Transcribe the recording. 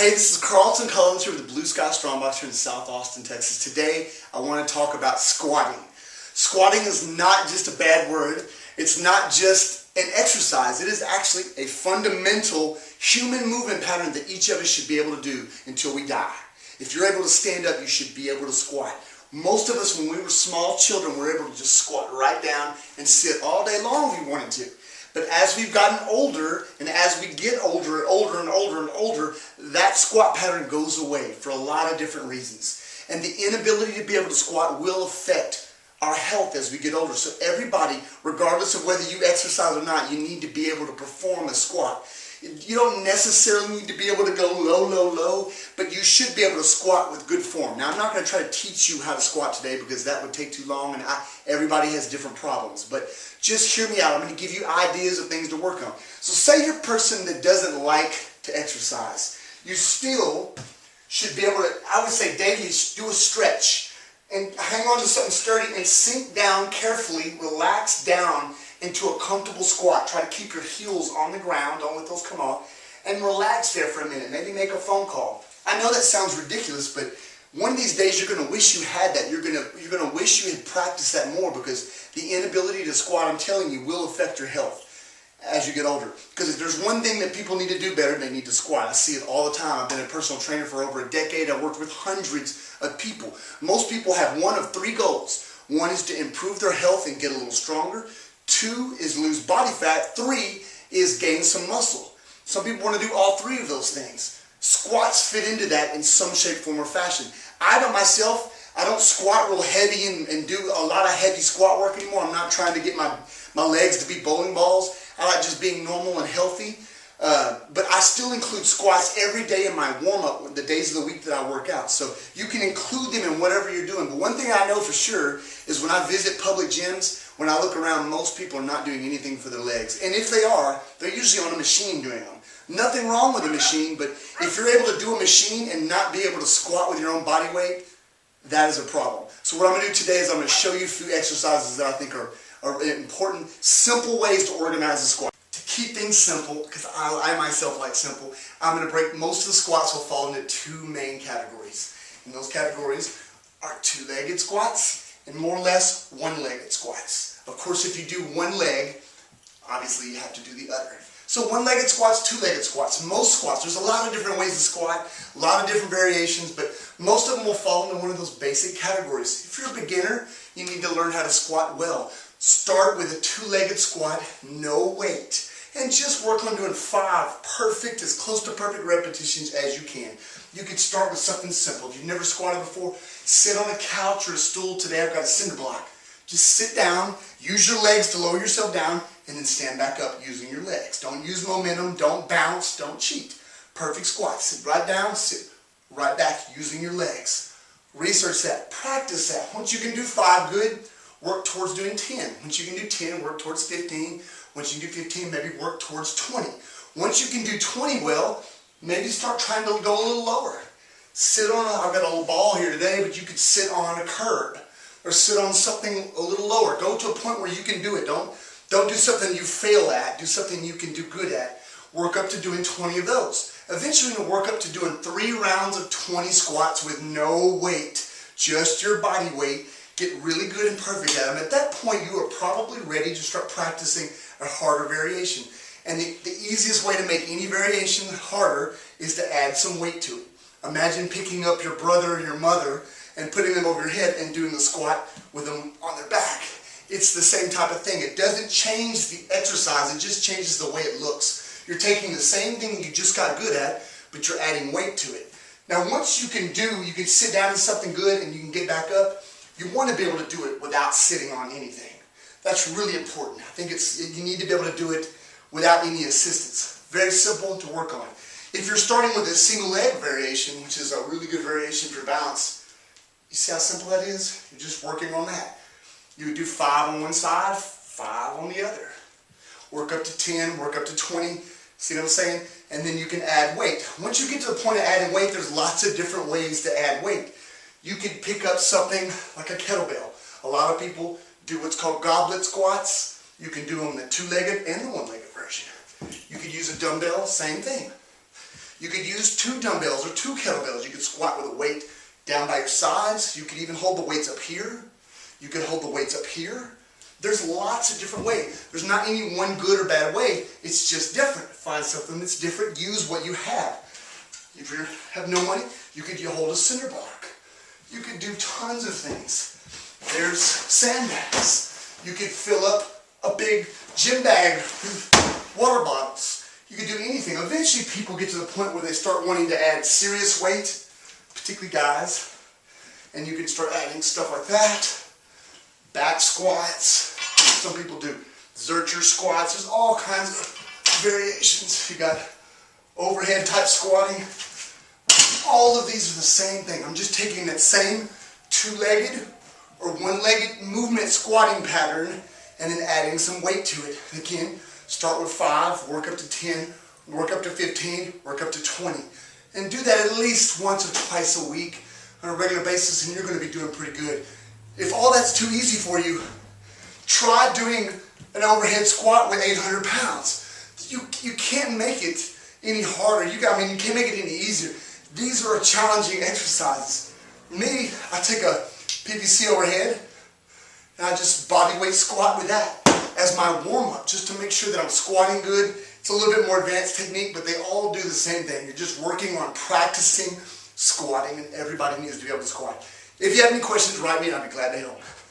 Hey, this is Carlton Cullins here with the Blue Sky Strongbox here in South Austin, Texas. Today, I want to talk about squatting. Squatting is not just a bad word. It's not just an exercise. It is actually a fundamental human movement pattern that each of us should be able to do until we die. If you're able to stand up, you should be able to squat. Most of us, when we were small children, were able to just squat right down and sit all day long if we wanted to. But as we've gotten older, and as we get older and older and older and older, that squat pattern goes away for a lot of different reasons. And the inability to be able to squat will affect our health as we get older. So everybody, regardless of whether you exercise or not, you need to be able to perform a squat. You don't necessarily need to be able to go low, low, low, but you should be able to squat with good form. Now, I'm not going to try to teach you how to squat today because that would take too long, and everybody has different problems. But just hear me out. I'm going to give you ideas of things to work on. So say you're a person that doesn't like to exercise. You still should be able to, I would say daily, do a stretch and hang on to something sturdy and sink down carefully, relax down into a comfortable squat. Try to keep your heels on the ground, don't let those come off, and relax there for a minute. Maybe make a phone call. I know that sounds ridiculous, but one of these days you're going to wish you had that. You're going to wish you had practiced that more, because the inability to squat, I'm telling you, will affect your health as you get older. Because if there's one thing that people need to do better, they need to squat. I see it all the time. I've been a personal trainer for over a decade. I've worked with hundreds of people. Most people have one of three goals. One is to improve their health and get a little stronger. 2 is lose body fat. 3 is gain some muscle. Some people want to do all three of those things. Squats fit into that in some shape, form, or fashion. I don't squat real heavy and do a lot of heavy squat work anymore. I'm not trying to get my legs to be bowling balls. I like just being normal and healthy. But I still include squats every day in my warm-up, the days of the week that I work out. So you can include them in whatever you're doing. But one thing I know for sure is when I visit public gyms, when I look around, most people are not doing anything for their legs. And if they are, they're usually on a machine doing them. Nothing wrong with a machine, but if you're able to do a machine and not be able to squat with your own body weight, that is a problem. So what I'm going to do today is I'm going to show you a few exercises that I think are important, simple ways to organize a squat. To keep things simple, because I myself like simple, I'm going to break most of the squats will fall into 2 main categories. And those categories are 2-legged squats and more or less 1-legged squats. Of course, if you do one leg, obviously you have to do the other. So 1-legged squats, 2-legged squats. Most squats, there's a lot of different ways to squat, a lot of different variations, but most of them will fall into one of those basic categories. If you're a beginner, you need to learn how to squat well. Start with a 2-legged squat, no weight, and just work on doing 5 perfect, as close to perfect repetitions as you can. You could start with something simple. If you've never squatted before, sit on a couch or a stool. Today I've got a cinder block. Just sit down, use your legs to lower yourself down, and then stand back up using your legs. Don't use momentum, don't bounce, don't cheat. Perfect squat. Sit right down, sit right back using your legs. Research that, practice that. Once you can do 5 good, work towards doing 10. Once you can do 10, work towards 15. Once you can do 15, maybe work towards 20. Once you can do 20 well, maybe start trying to go a little lower. Sit on I've got a little ball here today, but you could sit on a curb or sit on something a little lower. Go to a point where you can do it. Don't do something you fail at. Do something you can do good at. Work up to doing 20 of those. Eventually you're going to work up to doing 3 rounds of 20 squats with no weight, just your body weight. Get really good and perfect at them. At that point, you are probably ready to start practicing a harder variation. And the easiest way to make any variation harder is to add some weight to it. Imagine picking up your brother or your mother and putting them over your head and doing the squat with them on their back. It's the same type of thing. It doesn't change the exercise, it just changes the way it looks. You're taking the same thing you just got good at, but you're adding weight to it. Now once you can sit down in something good and you can get back up, you want to be able to do it without sitting on anything. That's really important. I think you need to be able to do it without any assistance. Very simple to work on. If you're starting with a single leg variation, which is a really good variation for balance, you see how simple that is? You're just working on that. You would do 5 on one side, 5 on the other. Work up to 10, work up to 20, see what I'm saying? And then you can add weight. Once you get to the point of adding weight, there's lots of different ways to add weight. You could pick up something like a kettlebell. A lot of people do what's called goblet squats. You can do them the 2-legged and the 1-legged version. You could use a dumbbell, same thing. You could use 2 dumbbells or 2 kettlebells. You could squat with a weight down by your sides. You could even hold the weights up here. You could hold the weights up here. There's lots of different ways. There's not any one good or bad way. It's just different. Find something that's different. Use what you have. If you have no money, you could hold a cinder block. You could do tons of things. There's sandbags. You could fill up a big gym bag with water bottles. You could do anything. Eventually people get to the point where they start wanting to add serious weight, particularly guys, and you can start adding stuff like that. Back squats. Some people do Zercher squats. There's all kinds of variations. You got overhead type squatting. All of these are the same thing. I'm just taking that same 2-legged or 1-legged movement squatting pattern and then adding some weight to it. Again, start with 5, work up to 10, work up to 15, work up to 20. And do that at least once or twice a week on a regular basis, and you're going to be doing pretty good. If all that's too easy for you, try doing an overhead squat with 800 pounds. You can't make it any harder. You can't make it any easier. These are challenging exercises. Me, I take a PVC overhead and I just body weight squat with that as my warm-up, just to make sure that I'm squatting good. It's a little bit more advanced technique, but they all do the same thing. You're just working on practicing squatting, and everybody needs to be able to squat. If you have any questions, write me and I'll be glad to help.